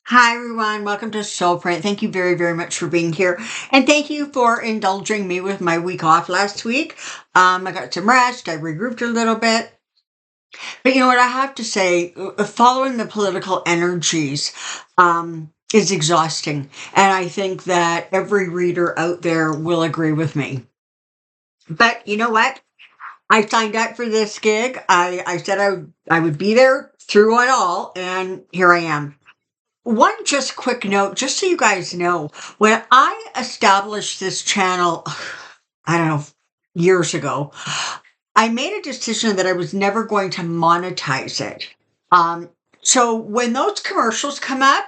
Hi, everyone. Welcome to Soulprint. Thank you very, very much for being here. And thank you for indulging me with my week off last week. I got some rest. I regrouped a little bit. But you know what? I have to say, following the political energies is exhausting. And I think that every reader out there will agree with me. But you know what? I signed up for this gig. I said I would be there through it all. And here I am. One just quick note, just so you guys know, when I established this channel, I don't know, years ago, I made a decision that I was never going to monetize it. Um, so when those commercials come up,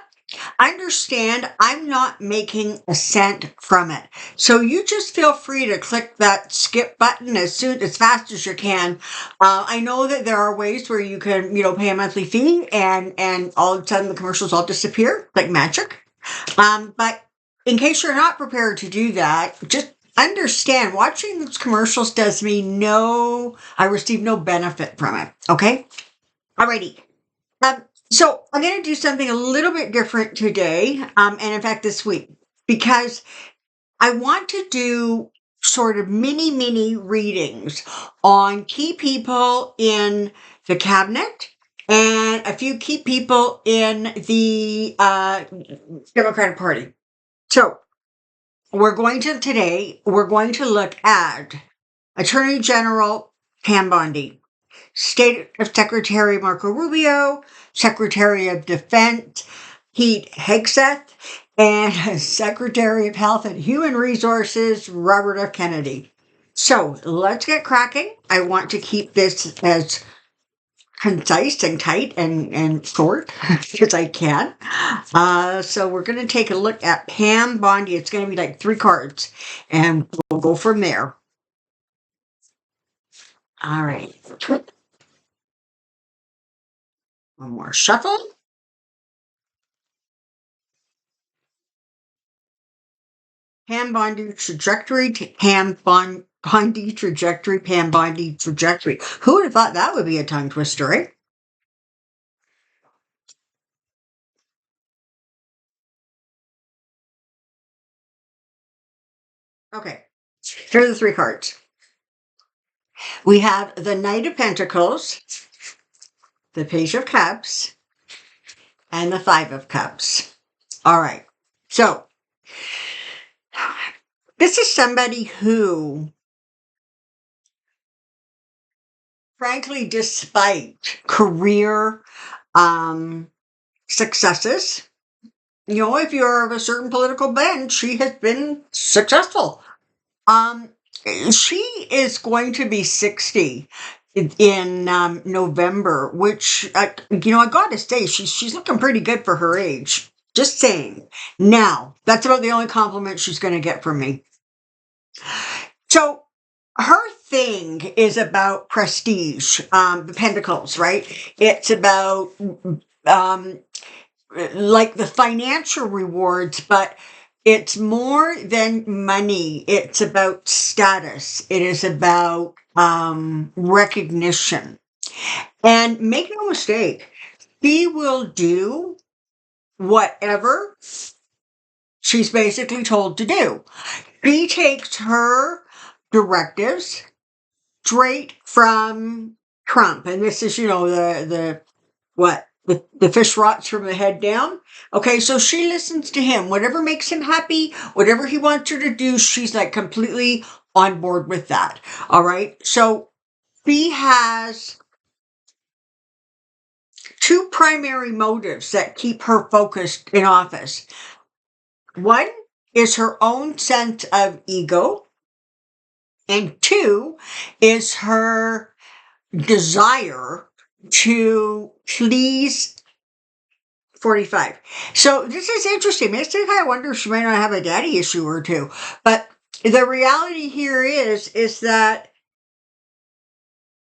understand I'm not making a cent from it. So you just feel free to click that skip button as fast as you can. I know that there are ways where you can, pay a monthly fee and all of a sudden the commercials all disappear like magic. But in case you're not prepared to do that, just understand watching those commercials does me I receive no benefit from it. Okay. Alrighty. So I'm going to do something a little bit different today, and in fact this week, because I want to do sort of mini readings on key people in the cabinet and a few key people in the Democratic Party. So we're going to look at Attorney General Pam Bondi, State of Secretary Marco Rubio, Secretary of Defense Pete Hegseth, and Secretary of Health and Human Resources Robert F. Kennedy. So let's get cracking. I want to keep this as concise and tight and short as I can. So we're going to take a look at Pam Bondi. It's going to be like 3 cards, and we'll go from there. All right. One more shuffle. Pam Bondi trajectory, Bondi trajectory, Pam Bondi trajectory. Who would have thought that would be a tongue twister, right? Okay, here are the 3 cards. We have the Knight of Pentacles, the Page of Cups, and the 5 of Cups. All right, so this is somebody who, frankly, despite career successes, if you're of a certain political bent, she has been successful. Um, she is going to be 60 in November, which I got to say she's looking pretty good for her age. Just saying. Now, that's about the only compliment she's going to get from me. So her thing is about prestige, the pentacles, right? It's about like the financial rewards, but it's more than money. It's about status. It is about recognition. And make no mistake, she will do whatever she's basically told to do. She takes her directives straight from Trump. And this is, the fish rots from the head down. Okay, so she listens to him. Whatever makes him happy, whatever he wants her to do, she's like completely on board with that. All right, so she has 2 primary motives that keep her focused in office. One is her own sense of ego, and 2 is her desire to please 45. So this is interesting. Makes me kind of wonder if she might not have a daddy issue or 2. But the reality here is that,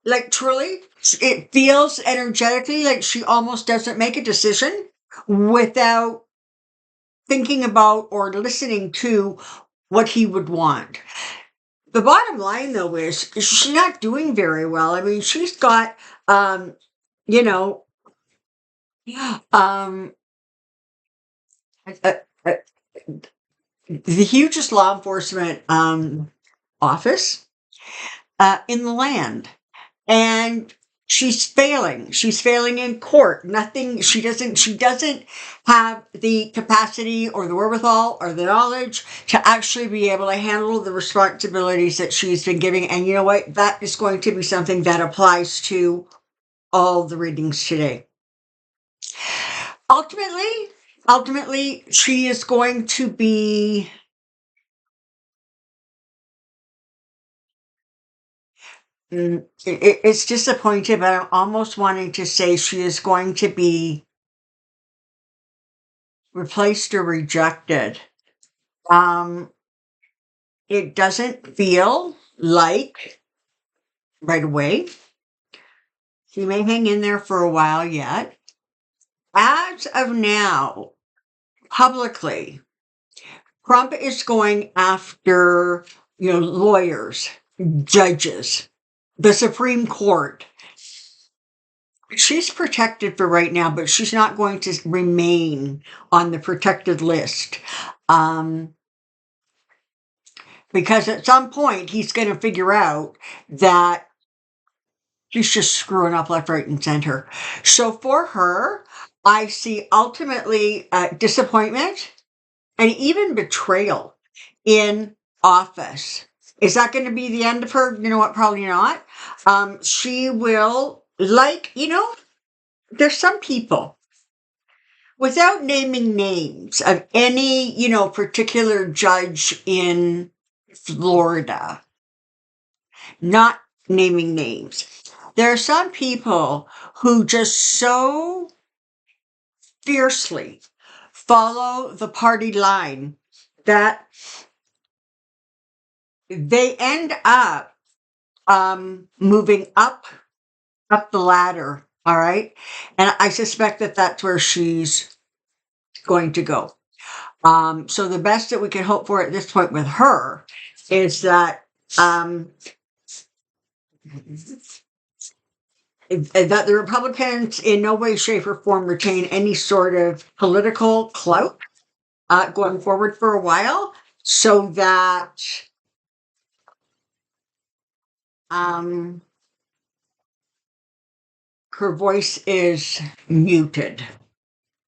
like, truly, it feels energetically like she almost doesn't make a decision without thinking about or listening to what he would want. The bottom line, though, is she's not doing very well. I mean, she's got, you know, um, uh, uh, the hugest law enforcement office in the land. And she's failing. She's failing in court. Nothing, she doesn't have the capacity or the wherewithal or the knowledge to actually be able to handle the responsibilities that she's been giving. And you know what? That is going to be something that applies to all the readings today. Ultimately, she is going to be it's disappointed, but I'm almost wanting to say she is going to be replaced or rejected. Um, it doesn't feel like right away. She may hang in there for a while yet. As of now, publicly, Trump is going after, lawyers, judges, the Supreme Court. She's protected for right now, but she's not going to remain on the protected list. Because at some point he's going to figure out that she's just screwing up left, right, and center. So for her, I see ultimately disappointment and even betrayal in office. Is that going to be the end of her? You know what? Probably not. She will, there's some people, without naming names of any, particular judge in Florida, not naming names. There are some people who just so fiercely follow the party line that they end up moving up the ladder. All right, and I suspect that that's where she's going to go. So the best that we can hope for at this point with her is that that the Republicans in no way, shape, or form retain any sort of political clout going forward for a while, so that um, her voice is muted,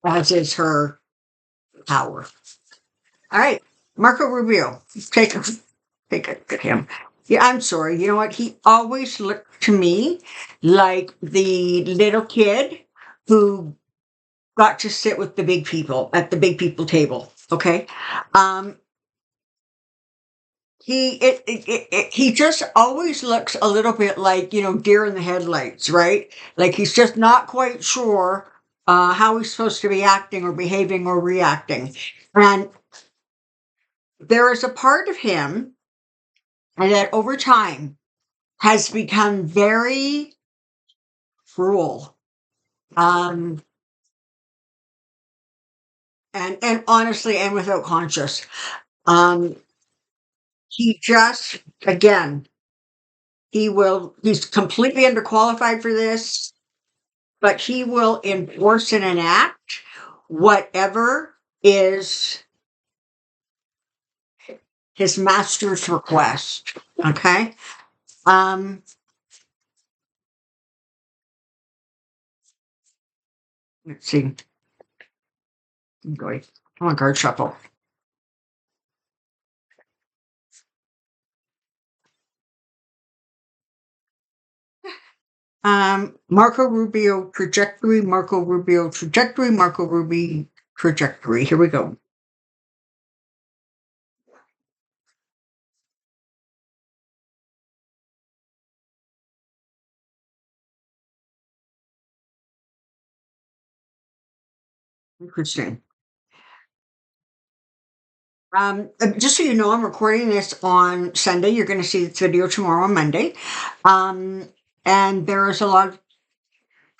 as is her power. All right, Marco Rubio, take a look at him. Yeah, I'm sorry. You know what? He always looked to me like the little kid who got to sit with the big people at the big people table. Okay. Um, he just always looks a little bit like, deer in the headlights, right? Like he's just not quite sure how he's supposed to be acting or behaving or reacting. And there is a part of him that over time has become very cruel. Um, and honestly, and without conscious. Um, he just, again, he's completely underqualified for this, but he will enforce and enact whatever is his master's request. Okay. Um, let's see. Going on card shuffle. Marco Rubio trajectory, Marco Rubio trajectory, Marco Rubio trajectory. Here we go. Interesting. Just so you know, I'm recording this on Sunday. You're going to see this video tomorrow on Monday. And there is a lot of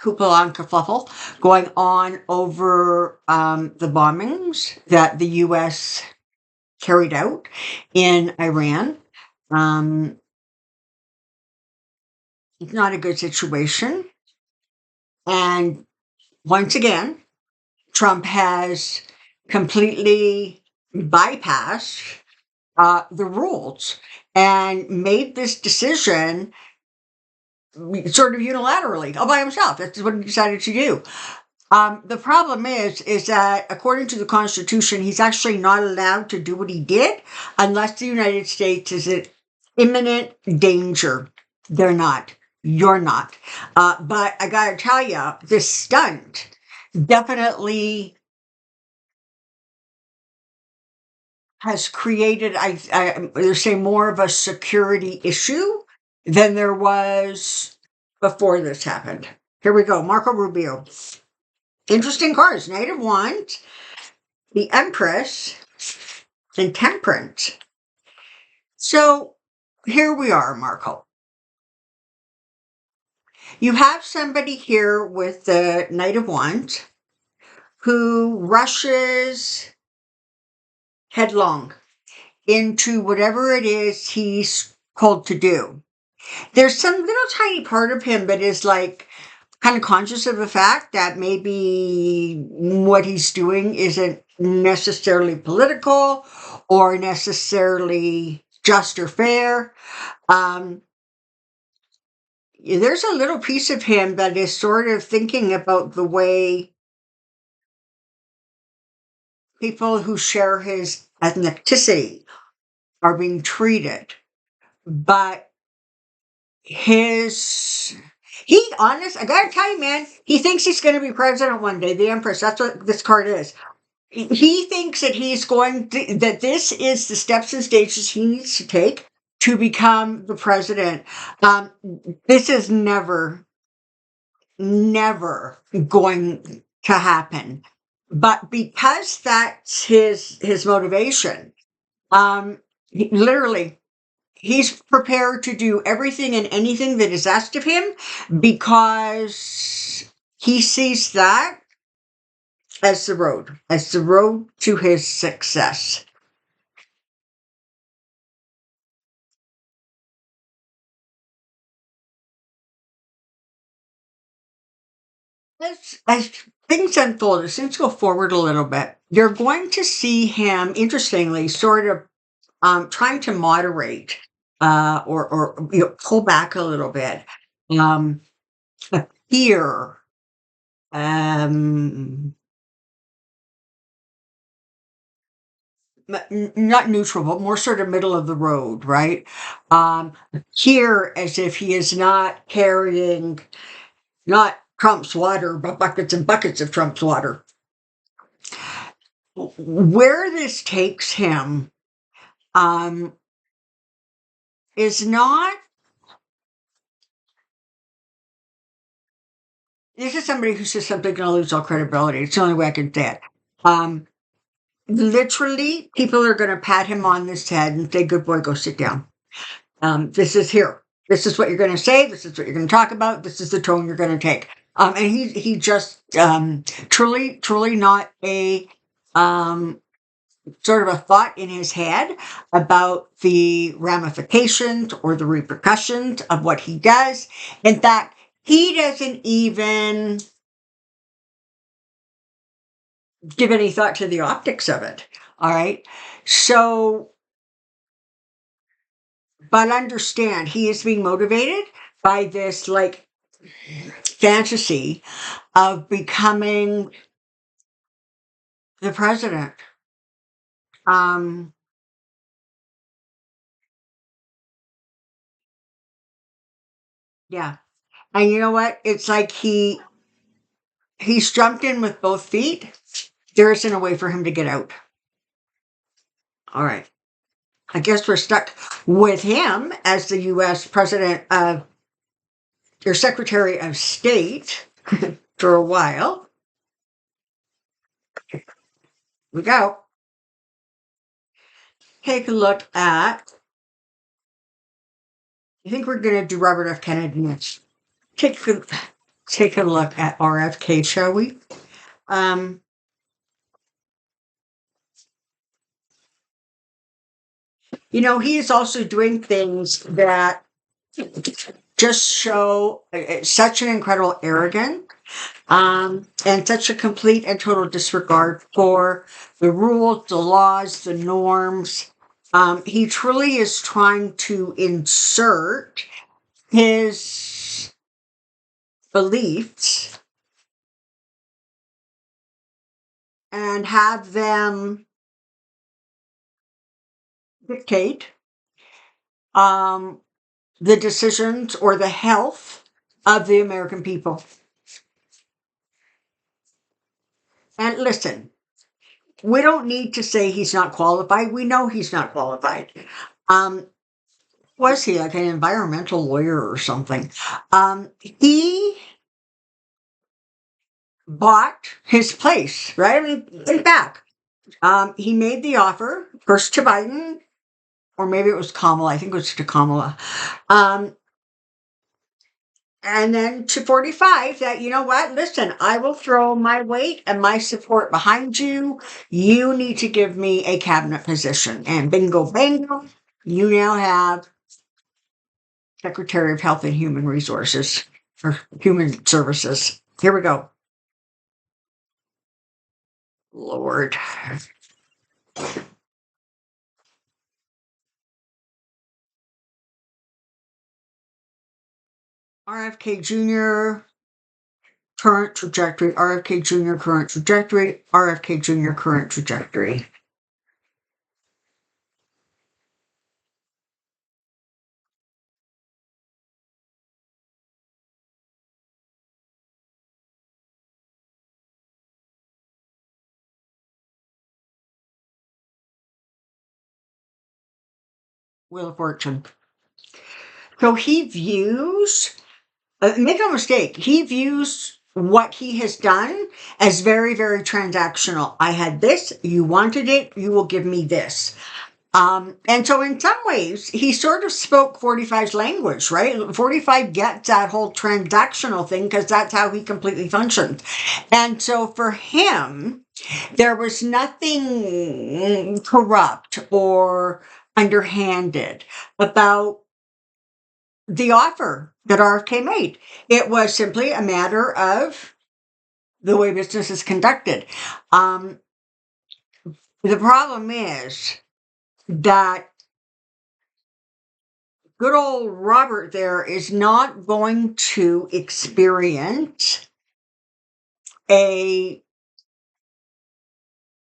hoopla and kerfuffle going on over the bombings that the U.S. carried out in Iran. It's not a good situation. And once again, Trump has completely bypassed the rules and made this decision sort of unilaterally all by himself. That's what he decided to do. The problem is that according to the Constitution, he's actually not allowed to do what he did unless the United States is in imminent danger. They're not. You're not. But I gotta tell you, this stunt definitely has created, they're saying, more of a security issue than there was before this happened. Here we go. Marco Rubio. Interesting cards. Knight of Wands, the Empress, and Temperance. So here we are, Marco. You have somebody here with the Knight of Wands who rushes headlong into whatever it is he's called to do. There's some little tiny part of him that is like kind of conscious of the fact that maybe what he's doing isn't necessarily political or necessarily just or fair. There's a little piece of him that is sort of thinking about the way people who share his ethnicity are being treated. But I gotta tell you, man, he thinks he's going to be president one day, the Empress. That's what this card is. He thinks that that this is the steps and stages he needs to take to become the president. This is never going to happen. But because that's his motivation, literally, he's prepared to do everything and anything that is asked of him because he sees that as the road to his success. As things unfold, as things go forward a little bit, you're going to see him, interestingly, sort of trying to moderate or pull back a little bit. Fear, um, not neutral, but more sort of middle of the road, right? Here, as if he is not carrying not Trump's water, but buckets and buckets of Trump's water. Where this takes him um, is not. This is somebody who says something going to lose all credibility. It's the only way I can say it. Um, Literally, people are going to pat him on his head and say, "Good boy, go sit down." This is here. This is what you're going to say. This is what you're going to talk about. This is the tone you're going to take. And he just truly not a sort of a thought in his head about the ramifications or the repercussions of what he does. In fact, he doesn't even give any thought to the optics of it. All right. So, but understand, he is being motivated by this like fantasy of becoming the president. Um, yeah. And you know what? It's like he's jumped in with both feet. There isn't a way for him to get out. All right. I guess we're stuck with him as the U.S. president of or Secretary of State for a while. We go. Take a look at. I think we're going to do Robert F. Kennedy next. Take a look at RFK, shall we? Um, he is also doing things that just show such an incredible arrogance And such a complete and total disregard for the rules, the laws, the norms. He truly is trying to insert his beliefs and have them dictate um, the decisions or the health of the American people. And listen, we don't need to say he's not qualified. We know he's not qualified. Um, was he like an environmental lawyer or something? He bought his place, right? I mean, think back. He made the offer first to Biden, or maybe it was Kamala. I think it was to Kamala. Um, and then to 45 that, you know what, listen, I will throw my weight and my support behind you. You need to give me a cabinet position. And bingo, bango, you now have Secretary of Health and Human Resources or Human Services. Here we go. Lord. RFK Jr., current trajectory, RFK Jr., current trajectory, RFK Jr., current trajectory. Wheel of Fortune. So he views, make no mistake, he views what he has done as very, very transactional. I had this, you wanted it, you will give me this. And so in some ways, he sort of spoke 45's language, right? 45 gets that whole transactional thing because that's how he completely functions. And so for him, there was nothing corrupt or underhanded about the offer that RFK made. It was simply a matter of the way business is conducted. The problem is that good old Robert there is not going to experience a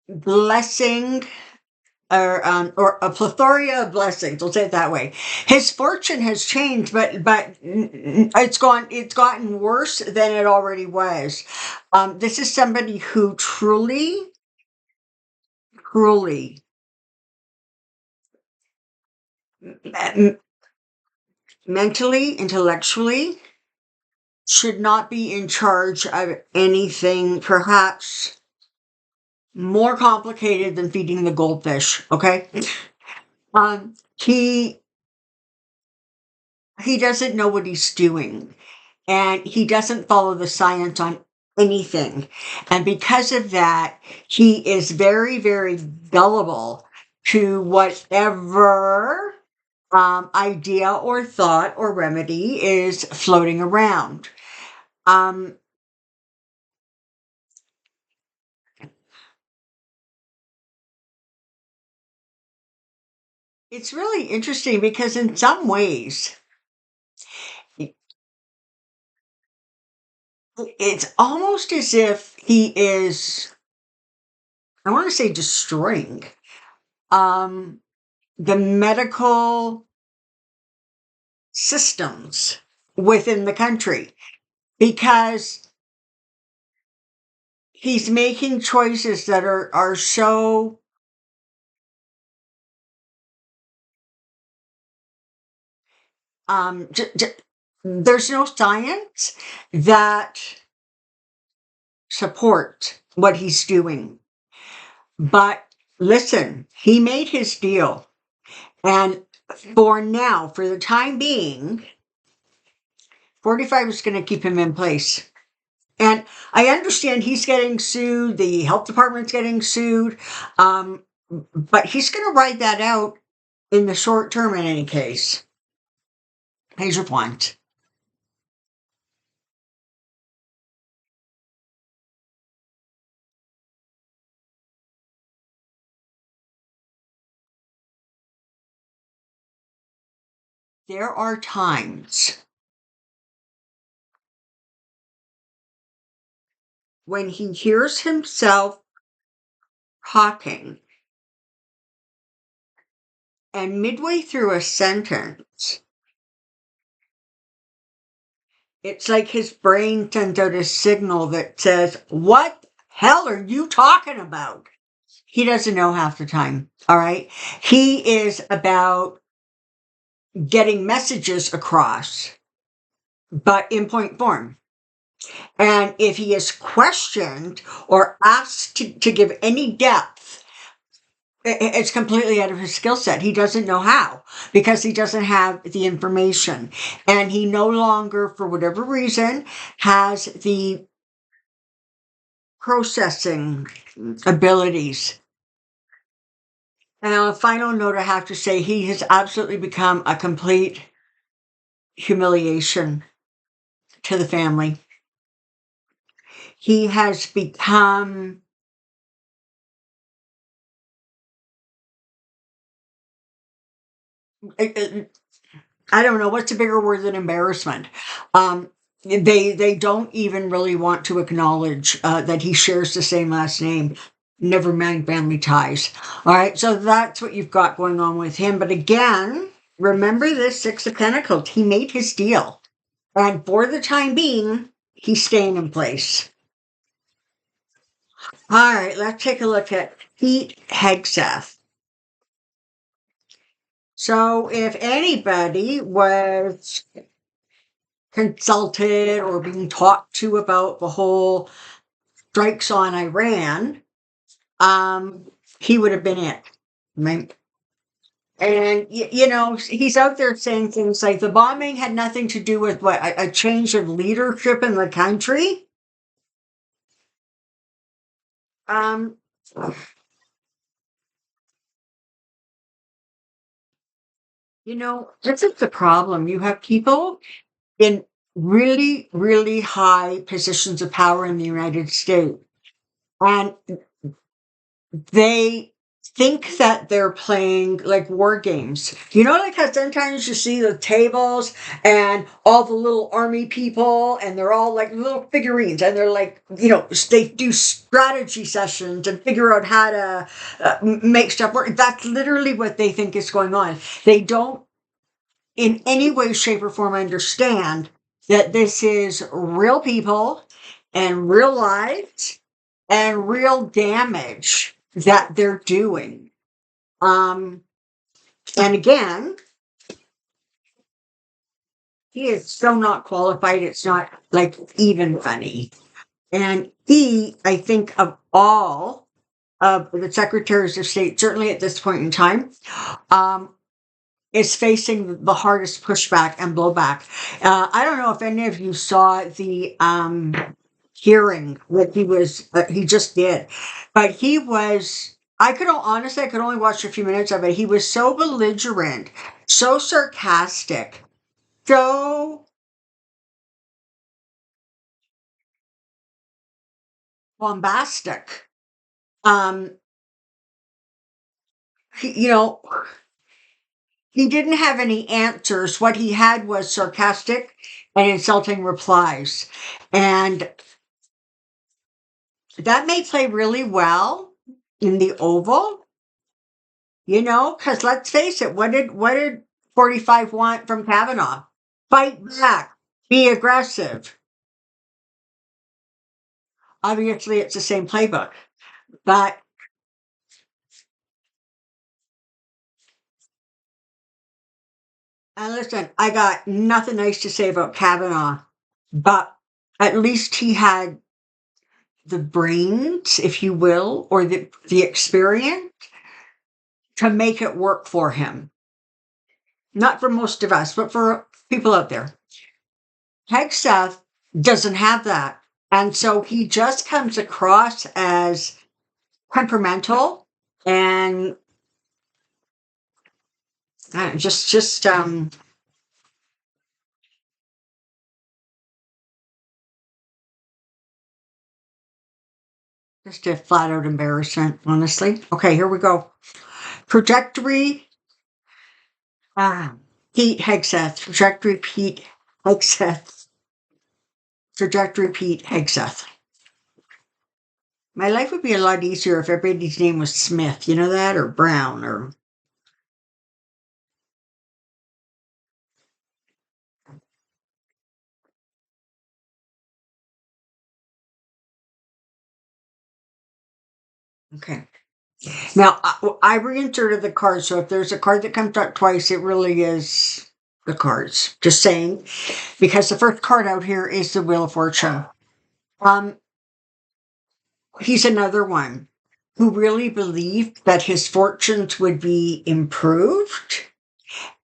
blessing or a plethora of blessings. We'll say it that way. His fortune has changed, but it's gotten worse than it already was. This is somebody who truly mentally, intellectually, should not be in charge of anything perhaps more complicated than feeding the goldfish. Okay, um, he doesn't know what he's doing, and he doesn't follow the science on anything, and because of that, he is very, very gullible to whatever idea or thought or remedy is floating around. Um, it's really interesting because in some ways, it's almost as if he is, I want to say, destroying um, the medical systems within the country because he's making choices that are so there's no science that supports what he's doing. But listen, he made his deal. And for now, for the time being, 45 is going to keep him in place. And I understand he's getting sued, the health department's getting sued, but he's going to ride that out in the short term in any case. Here's your point. there are times when he hears himself talking, and midway through a sentence, it's like his brain sends out a signal that says, "What hell are you talking about?" He doesn't know half the time. All right. He is about getting messages across, but in point form. And if he is questioned or asked to give any depth, it's completely out of his skill set. He doesn't know how because he doesn't have the information. And he no longer, for whatever reason, has the processing abilities. And on a final note, I have to say he has absolutely become a complete humiliation to the family. He has become, I don't know what's a bigger word than embarrassment. They don't even really want to acknowledge that he shares the same last name. Never mind family ties. All right, so that's what you've got going on with him. But again, remember this Six of Pentacles. He made his deal, and for the time being, he's staying in place. All right, let's take a look at Pete Hegseth. So if anybody was consulted or being talked to about the whole strikes on Iran, he would have been it. Right? And, he's out there saying things like the bombing had nothing to do with what, a change of leadership in the country. Um, this is the problem. You have people in really, really high positions of power in the United States. And they think that they're playing like war games. Like how sometimes you see the tables and all the little army people and they're all like little figurines and they're like, they do strategy sessions and figure out how to make stuff work. That's literally what they think is going on. They don't in any way, shape, or form understand that this is real people and real lives and real damage that they're doing. And again, he is so not qualified. It's not like even funny. And he, I think, of all of the secretaries of state, certainly at this point in time, is facing the hardest pushback and blowback. I don't know if any of you saw the hearing that he just did, but I could only watch a few minutes of it. He was so belligerent, so sarcastic, so bombastic. Um, he, you know, he didn't have any answers. What he had was sarcastic and insulting replies. And that may play really well in the Oval, because let's face it, what did 45 want from Kavanaugh? Fight back, be aggressive. Obviously, it's the same playbook. But and listen, I got nothing nice to say about Kavanaugh, but at least he had the brains, if you will, or the experience to make it work for him. Not for most of us, but for people out there. Hegseth doesn't have that. And so he just comes across as temperamental and just just a flat out embarrassment, honestly. Okay, here we go. Trajectory. Ah. Pete Hegseth, trajectory Pete Hegseth, trajectory Pete Hegseth. My life would be a lot easier if everybody's name was Smith, you know that, or Brown, or okay. Now I reinserted the card, so if there's a card that comes out twice, it really is the cards. Just saying, because the first card out here is the Wheel of Fortune. Um, he's another one who really believed that his fortunes would be improved.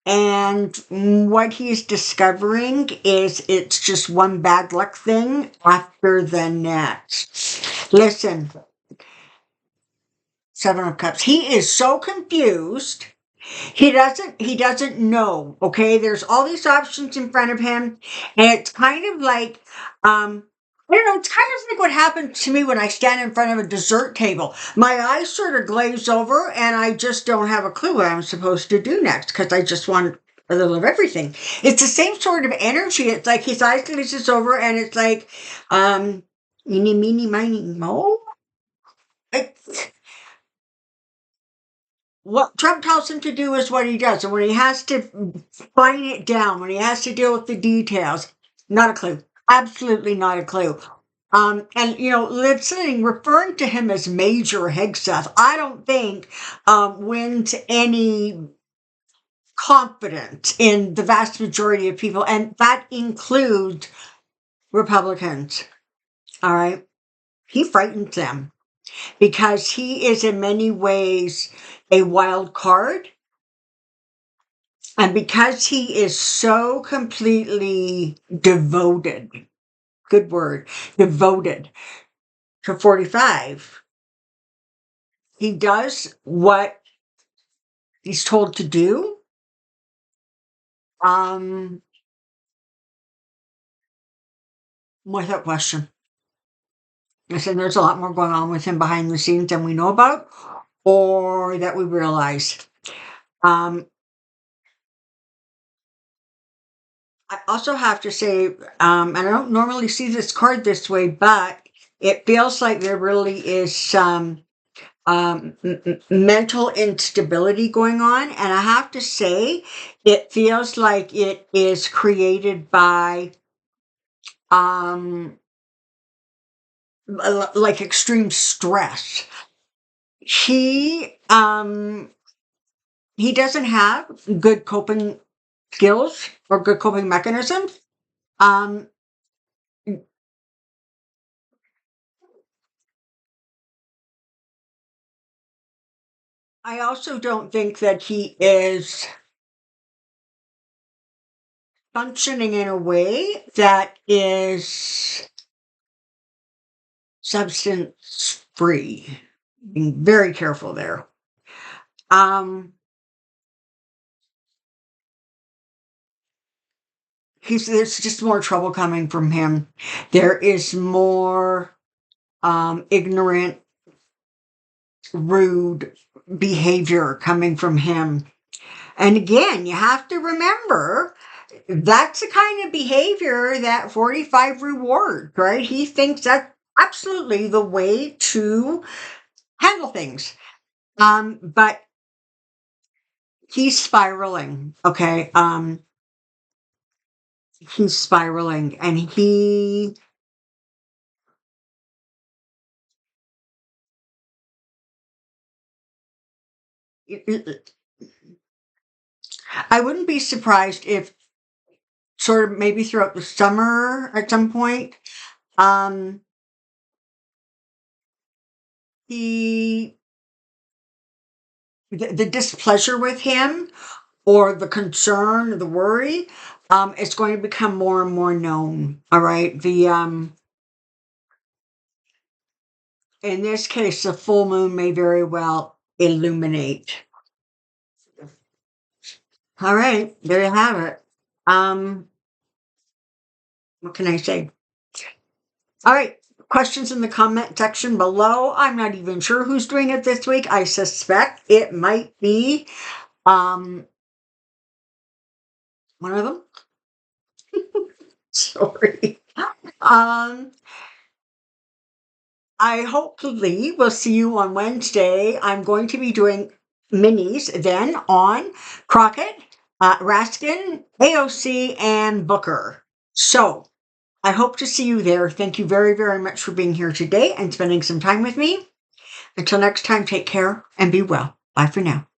And what he's discovering is it's just one bad luck thing after the next. Listen, Seven of Cups. He is so confused. He doesn't know. Okay. There's all these options in front of him. And it's kind of like, I don't know, it's kind of like what happens to me when I stand in front of a dessert table. My eyes sort of glaze over and I just don't have a clue what I'm supposed to do next because I just want a little of everything. It's the same sort of energy. It's like his eyes glazes over and it's like, eeny, meeny, miny, mo. It's, what Trump tells him to do is what he does. And when he has to fine it down, when he has to deal with the details, not a clue. Absolutely not a clue. And listening, referring to him as Major Hegseth, I don't think wins any confidence in the vast majority of people, and that includes Republicans. All right, he frightens them because he is in many ways a wild card. And because he is so completely devoted, good word, devoted to 45, he does what he's told to do. Um, without question. Listen, there's a lot more going on with him behind the scenes than we know about or that we realize. Um, I also have to say, and I don't normally see this card this way, but it feels like there really is some mental instability going on. And I have to say, it feels like it is created by um, like extreme stress. He he doesn't have good coping skills or good coping mechanisms. Um, I also don't think that he is functioning in a way that is substance free. Being very careful there. Um, there's just more trouble coming from him. There is more ignorant, rude behavior coming from him. And again, you have to remember that's the kind of behavior that 45 rewards, right? He thinks that's absolutely the way to handle things. But he's spiraling, okay? He's spiraling and I wouldn't be surprised if sort of maybe throughout the summer at some point, um, he the displeasure with him or the concern, the worry, is going to become more and more known. All right. In this case, the full moon may very well illuminate. All right, there you have it. Um, what can I say? All right. Questions in the comment section below. I'm not even sure who's doing it this week. I suspect it might be um one of them. Sorry. Um, I hopefully will see you on Wednesday. I'm going to be doing minis then on Crockett, Raskin, AOC, and Booker. So I hope to see you there. Thank you very, very much for being here today and spending some time with me. Until next time, take care and be well. Bye for now.